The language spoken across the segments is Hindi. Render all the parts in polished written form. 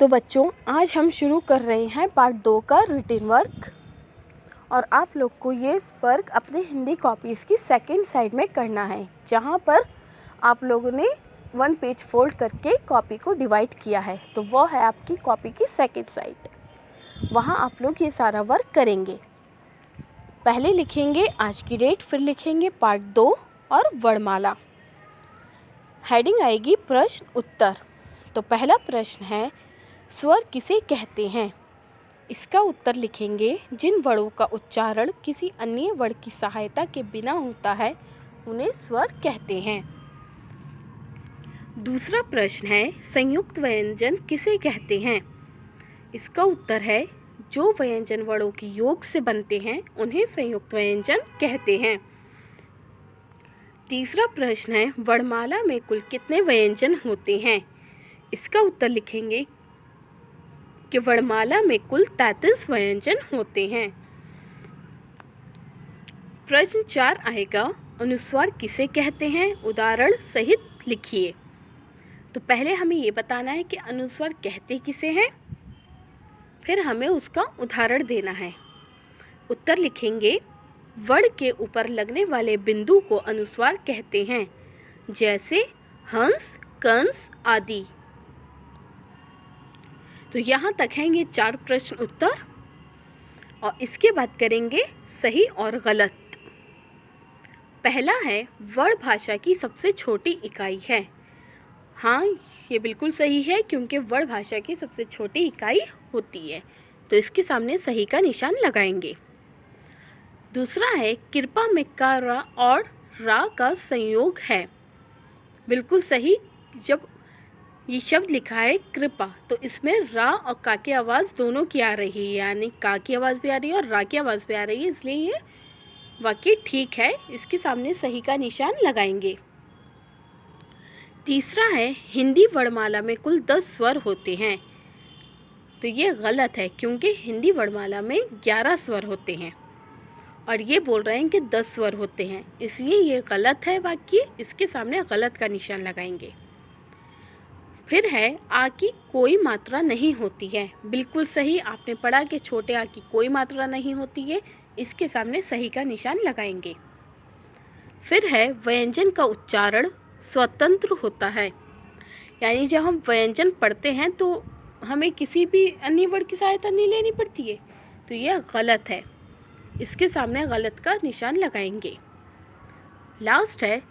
तो बच्चों, आज हम शुरू कर रहे हैं पार्ट 2 का रिटन वर्क। और आप लोग को ये वर्क अपने हिंदी कॉपीज़ की सेकंड साइड में करना है, जहाँ पर आप लोगों ने 1 पेज फोल्ड करके कॉपी को डिवाइड किया है। तो वो है आपकी कॉपी की सेकंड साइड। वहाँ आप लोग ये सारा वर्क करेंगे। पहले लिखेंगे आज की डेट, फिर लिखेंगे पार्ट 2 और वर्णमाला। हेडिंग आएगी प्रश्न उत्तर। तो पहला प्रश्न है, स्वर किसे कहते हैं? इसका उत्तर लिखेंगे, जिन वर्णों का उच्चारण किसी अन्य वर्ण की सहायता के बिना होता है उन्हें स्वर कहते हैं। दूसरा प्रश्न है, संयुक्त व्यंजन किसे कहते हैं? इसका उत्तर है, जो व्यंजन वर्णों के योग से बनते हैं उन्हें संयुक्त व्यंजन कहते हैं। तीसरा प्रश्न है, वर्णमाला में कुल कितने व्यंजन होते हैं? इसका उत्तर लिखेंगे कि वर्णमाला में कुल 33 व्यंजन होते हैं। प्रश्न 4 आएगा, अनुस्वार किसे कहते हैं? उदाहरण सहित लिखिए। तो पहले हमें ये बताना है कि अनुस्वार कहते किसे हैं, फिर हमें उसका उदाहरण देना है। उत्तर लिखेंगे, वर्ण के ऊपर लगने वाले बिंदु को अनुस्वार कहते हैं, जैसे हंस, कंस आदि। तो यहाँ तक हैं ये 4 प्रश्न उत्तर, और इसके बाद करेंगे सही और गलत। पहला है, वर्ण भाषा की सबसे छोटी इकाई है। हाँ, ये बिल्कुल सही है, क्योंकि वर्ण भाषा की सबसे छोटी इकाई होती है। तो इसके सामने सही का निशान लगाएंगे। दूसरा है, कृपा में का रा और रा का संयोग है। बिल्कुल सही। जब ये शब्द लिखा है कृपा, तो इसमें रा और का की आवाज़ दोनों की आ रही है, यानी का की आवाज़ भी आ रही है और रा की आवाज़ भी आ रही है, इसलिए ये वाक्य ठीक है। इसके सामने सही का निशान लगाएंगे। तीसरा है, हिंदी वर्णमाला में कुल 10 स्वर होते हैं। तो ये गलत है, क्योंकि हिंदी वर्णमाला में 11 स्वर होते हैं और ये बोल रहे हैं कि 10 स्वर होते हैं, इसलिए ये गलत है वाक्य। इसके सामने गलत का निशान लगाएंगे। फिर है, आ की कोई मात्रा नहीं होती है। बिल्कुल सही, आपने पढ़ा कि छोटे आ की कोई मात्रा नहीं होती है। इसके सामने सही का निशान लगाएंगे। फिर है, व्यंजन का उच्चारण स्वतंत्र होता है, यानी जब हम व्यंजन पढ़ते हैं तो हमें किसी भी अन्य वर्ण की सहायता नहीं लेनी पड़ती है। तो यह गलत है, इसके सामने गलत का निशान लगाएंगे। लास्ट है,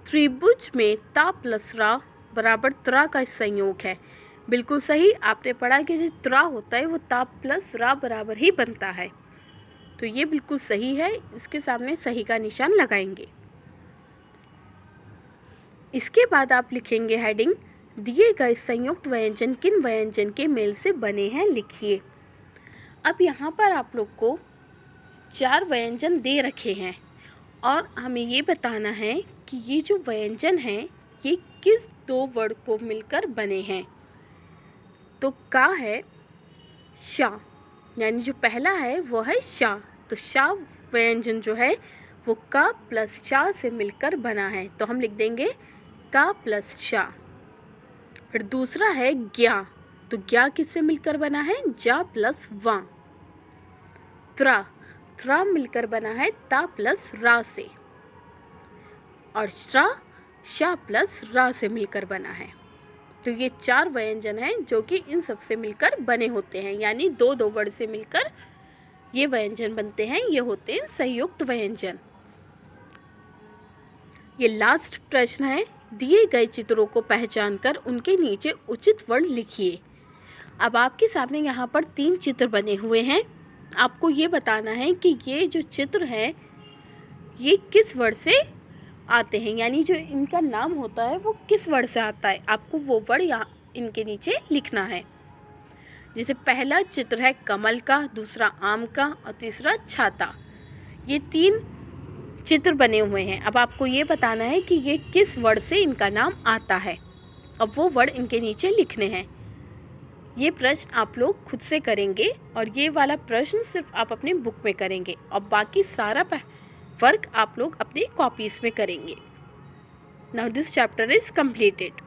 त्रिभुज में ता प्लस रा बराबर त्रा का संयोग है। बिल्कुल सही, आपने पढ़ा कि जो त्रा होता है वो ता प्लस रा बराबर ही बनता है। तो ये बिल्कुल सही है, इसके सामने सही का निशान लगाएंगे। इसके बाद आप लिखेंगे हेडिंग, दिए गए संयुक्त व्यंजन किन व्यंजन के मेल से बने हैं, लिखिए। अब यहाँ पर आप लोग को 4 व्यंजन दे रखे हैं और हमें ये बताना है कि ये जो व्यंजन हैं ये किस 2 वर्ण को मिलकर बने हैं। तो का है शा, यानी जो पहला है वो है शा। तो शा व्यंजन जो है वो का प्लस शा से मिलकर बना है, तो हम लिख देंगे का प्लस शा। फिर दूसरा है ज्ञा, तो ज्ञा किससे मिलकर बना है? जा प्लस वा। त्रा, त्रा मिलकर बना है ता प्लस रा से। और श्रा, शा प्लस रा से मिलकर बना है। तो ये 4 व्यंजन हैं जो कि इन सब से मिलकर बने होते हैं, यानी 2 वर्ण से मिलकर ये व्यंजन बनते हैं। ये होते हैं संयुक्त व्यंजन। ये लास्ट प्रश्न है, दिए गए चित्रों को पहचानकर उनके नीचे उचित वर्ण लिखिए। अब आपके सामने यहाँ पर 3 चित्र बने हुए हैं। आपको ये बताना है कि ये जो चित्र है ये किस वर्ण से आते हैं, यानी जो इनका नाम होता है वो किस वर्ण से आता है। आपको वो वर्ण यहाँ इनके नीचे लिखना है। जैसे पहला चित्र है कमल का, दूसरा आम का और तीसरा छाता। ये 3 चित्र बने हुए हैं। अब आपको ये बताना है कि ये किस वर्ण से इनका नाम आता है। अब वो वर्ण इनके नीचे लिखने हैं। ये प्रश्न आप लोग खुद से करेंगे और ये वाला प्रश्न सिर्फ आप अपनी बुक में करेंगे और बाकी सारा वर्क आप लोग अपनी कॉपीज़ में करेंगे। Now this chapter is completed.